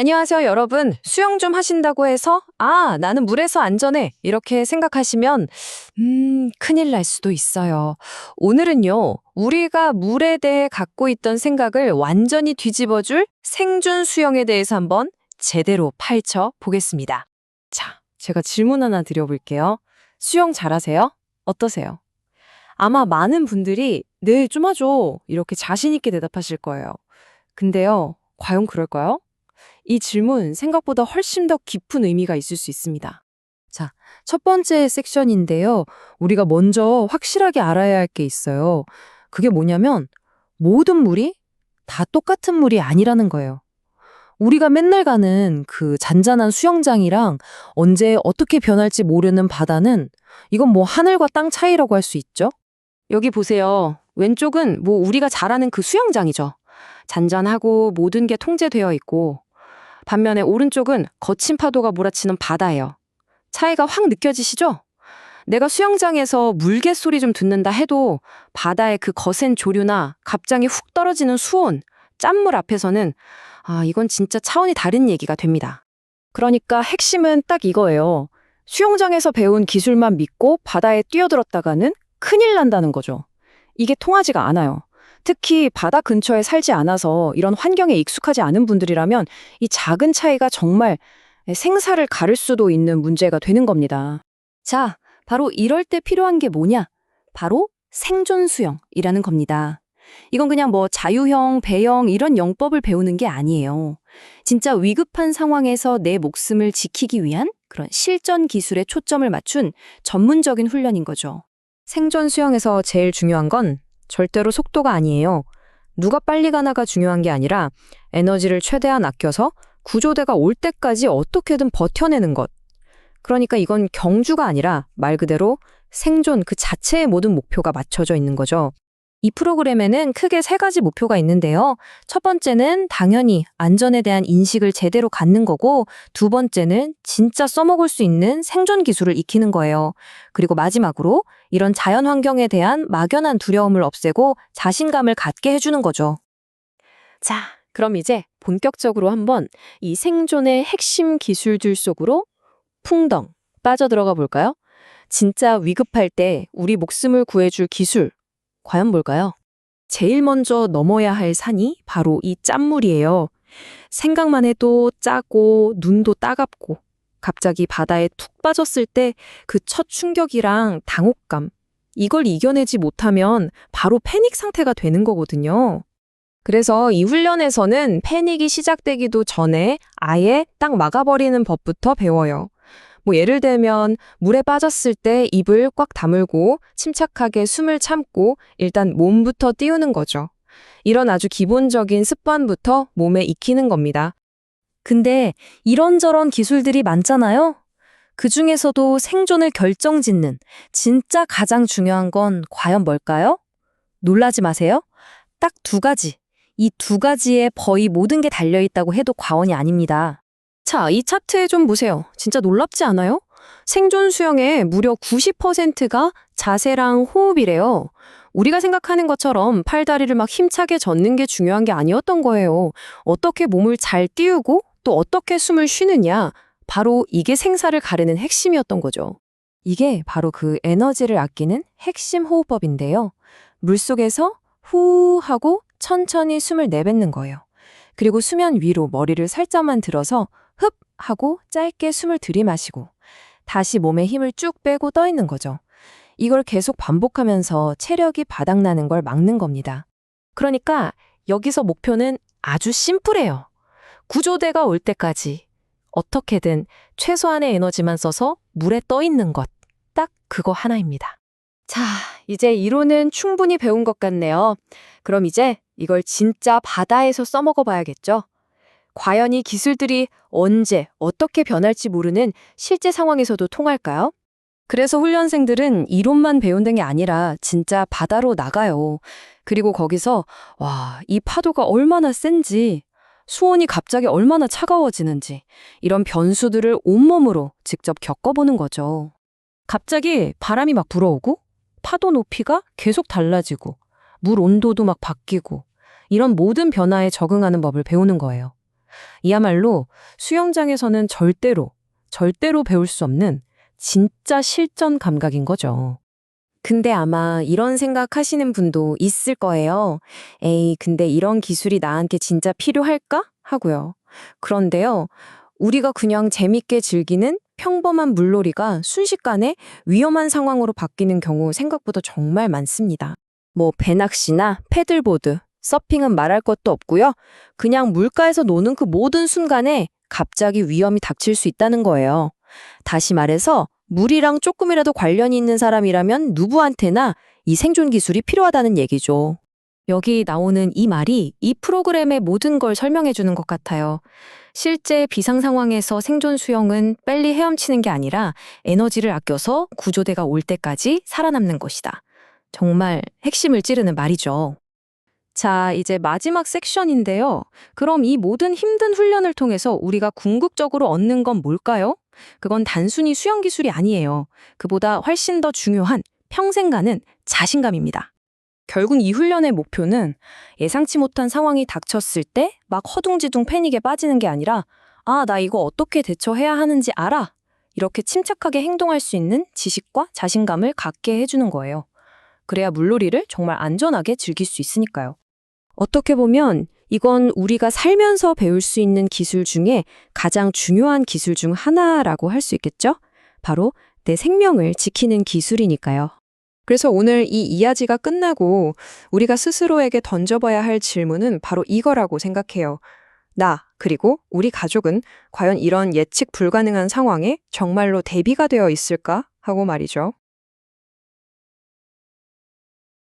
안녕하세요, 여러분. 수영 좀 하신다고 해서, 나는 물에서 안전해. 이렇게 생각하시면, 큰일 날 수도 있어요. 오늘은요, 우리가 물에 대해 갖고 있던 생각을 완전히 뒤집어줄 생존 수영에 대해서 한번 제대로 파헤쳐 보겠습니다. 자, 제가 질문 하나 드려볼게요. 수영 잘하세요? 어떠세요? 아마 많은 분들이, 네, 좀 하죠. 이렇게 자신있게 대답하실 거예요. 근데요, 과연 그럴까요? 이 질문 생각보다 훨씬 더 깊은 의미가 있을 수 있습니다. 자, 첫 번째 섹션인데요. 우리가 먼저 확실하게 알아야 할 게 있어요. 그게 뭐냐면 모든 물이 다 똑같은 물이 아니라는 거예요. 우리가 맨날 가는 그 잔잔한 수영장이랑 언제 어떻게 변할지 모르는 바다는 이건 뭐 하늘과 땅 차이라고 할 수 있죠. 여기 보세요. 왼쪽은 뭐 우리가 잘 아는 그 수영장이죠. 잔잔하고 모든 게 통제되어 있고 반면에 오른쪽은 거친 파도가 몰아치는 바다예요. 차이가 확 느껴지시죠? 내가 수영장에서 물개 소리 좀 듣는다 해도 바다의 그 거센 조류나 갑자기 훅 떨어지는 수온, 짠물 앞에서는 이건 진짜 차원이 다른 얘기가 됩니다. 그러니까 핵심은 딱 이거예요. 수영장에서 배운 기술만 믿고 바다에 뛰어들었다가는 큰일 난다는 거죠. 이게 통하지가 않아요. 특히 바다 근처에 살지 않아서 이런 환경에 익숙하지 않은 분들이라면 이 작은 차이가 정말 생사를 가를 수도 있는 문제가 되는 겁니다. 자, 바로 이럴 때 필요한 게 뭐냐? 바로 생존 수영이라는 겁니다. 이건 그냥 뭐 자유형, 배영 이런 영법을 배우는 게 아니에요. 진짜 위급한 상황에서 내 목숨을 지키기 위한 그런 실전 기술에 초점을 맞춘 전문적인 훈련인 거죠. 생존 수영에서 제일 중요한 건 절대로 속도가 아니에요. 누가 빨리 가나가 중요한 게 아니라 에너지를 최대한 아껴서 구조대가 올 때까지 어떻게든 버텨내는 것. 그러니까 이건 경주가 아니라 말 그대로 생존 그 자체의 모든 목표가 맞춰져 있는 거죠. 이 프로그램에는 크게 세 가지 목표가 있는데요. 첫 번째는 당연히 안전에 대한 인식을 제대로 갖는 거고, 두 번째는 진짜 써먹을 수 있는 생존 기술을 익히는 거예요. 그리고 마지막으로 이런 자연 환경에 대한 막연한 두려움을 없애고 자신감을 갖게 해주는 거죠. 자, 그럼 이제 본격적으로 한번 이 생존의 핵심 기술들 속으로 풍덩 빠져들어가 볼까요? 진짜 위급할 때 우리 목숨을 구해줄 기술, 과연 뭘까요? 제일 먼저 넘어야 할 산이 바로 이 짠물이에요. 생각만 해도 짜고 눈도 따갑고 갑자기 바다에 툭 빠졌을 때 그 첫 충격이랑 당혹감, 이걸 이겨내지 못하면 바로 패닉 상태가 되는 거거든요. 그래서 이 훈련에서는 패닉이 시작되기도 전에 아예 딱 막아버리는 법부터 배워요. 뭐 예를 들면 물에 빠졌을 때 입을 꽉 다물고 침착하게 숨을 참고 일단 몸부터 띄우는 거죠. 이런 아주 기본적인 습관부터 몸에 익히는 겁니다. 근데 이런저런 기술들이 많잖아요. 그중에서도 생존을 결정짓는 진짜 가장 중요한 건 과연 뭘까요? 놀라지 마세요. 딱 두 가지. 이 두 가지에 거의 모든 게 달려있다고 해도 과언이 아닙니다. 자, 이 차트에 좀 보세요. 진짜 놀랍지 않아요? 생존 수영의 무려 90%가 자세랑 호흡이래요. 우리가 생각하는 것처럼 팔다리를 막 힘차게 젓는 게 중요한 게 아니었던 거예요. 어떻게 몸을 잘 띄우고 또 어떻게 숨을 쉬느냐. 바로 이게 생사를 가르는 핵심이었던 거죠. 이게 바로 그 에너지를 아끼는 핵심 호흡법인데요. 물속에서 후 하고 천천히 숨을 내뱉는 거예요. 그리고 수면 위로 머리를 살짝만 들어서 흡 하고 짧게 숨을 들이마시고 다시 몸에 힘을 쭉 빼고 떠 있는 거죠. 이걸 계속 반복하면서 체력이 바닥나는 걸 막는 겁니다. 그러니까 여기서 목표는 아주 심플해요. 구조대가 올 때까지 어떻게든 최소한의 에너지만 써서 물에 떠 있는 것. 딱 그거 하나입니다. 자, 이제 이론은 충분히 배운 것 같네요. 그럼 이제 이걸 진짜 바다에서 써먹어 봐야겠죠? 과연 이 기술들이 언제, 어떻게 변할지 모르는 실제 상황에서도 통할까요? 그래서 훈련생들은 이론만 배운다는 게 아니라 진짜 바다로 나가요. 그리고 거기서 이 파도가 얼마나 센지, 수온이 갑자기 얼마나 차가워지는지 이런 변수들을 온몸으로 직접 겪어보는 거죠. 갑자기 바람이 막 불어오고 파도 높이가 계속 달라지고 물 온도도 막 바뀌고 이런 모든 변화에 적응하는 법을 배우는 거예요. 이야말로 수영장에서는 절대로 배울 수 없는 진짜 실전 감각인 거죠. 근데 아마 이런 생각하시는 분도 있을 거예요. 에이, 근데 이런 기술이 나한테 진짜 필요할까? 하고요. 그런데요, 우리가 그냥 재밌게 즐기는 평범한 물놀이가 순식간에 위험한 상황으로 바뀌는 경우 생각보다 정말 많습니다. 뭐 배낚시나 패들보드, 서핑은 말할 것도 없고요. 그냥 물가에서 노는 그 모든 순간에 갑자기 위험이 닥칠 수 있다는 거예요. 다시 말해서 물이랑 조금이라도 관련이 있는 사람이라면 누구한테나 이 생존 기술이 필요하다는 얘기죠. 여기 나오는 이 말이 이 프로그램의 모든 걸 설명해 주는 것 같아요. 실제 비상 상황에서 생존 수영은 빨리 헤엄치는 게 아니라 에너지를 아껴서 구조대가 올 때까지 살아남는 것이다. 정말 핵심을 찌르는 말이죠. 자, 이제 마지막 섹션인데요. 그럼 이 모든 힘든 훈련을 통해서 우리가 궁극적으로 얻는 건 뭘까요? 그건 단순히 수영 기술이 아니에요. 그보다 훨씬 더 중요한 평생 가는 자신감입니다. 결국 이 훈련의 목표는 예상치 못한 상황이 닥쳤을 때 막 허둥지둥 패닉에 빠지는 게 아니라 아, 나 이거 어떻게 대처해야 하는지 알아. 이렇게 침착하게 행동할 수 있는 지식과 자신감을 갖게 해주는 거예요. 그래야 물놀이를 정말 안전하게 즐길 수 있으니까요. 어떻게 보면 이건 우리가 살면서 배울 수 있는 기술 중에 가장 중요한 기술 중 하나라고 할 수 있겠죠? 바로 내 생명을 지키는 기술이니까요. 그래서 오늘 이 이야기가 끝나고 우리가 스스로에게 던져봐야 할 질문은 바로 이거라고 생각해요. 나, 그리고 우리 가족은 과연 이런 예측 불가능한 상황에 정말로 대비가 되어 있을까? 하고 말이죠.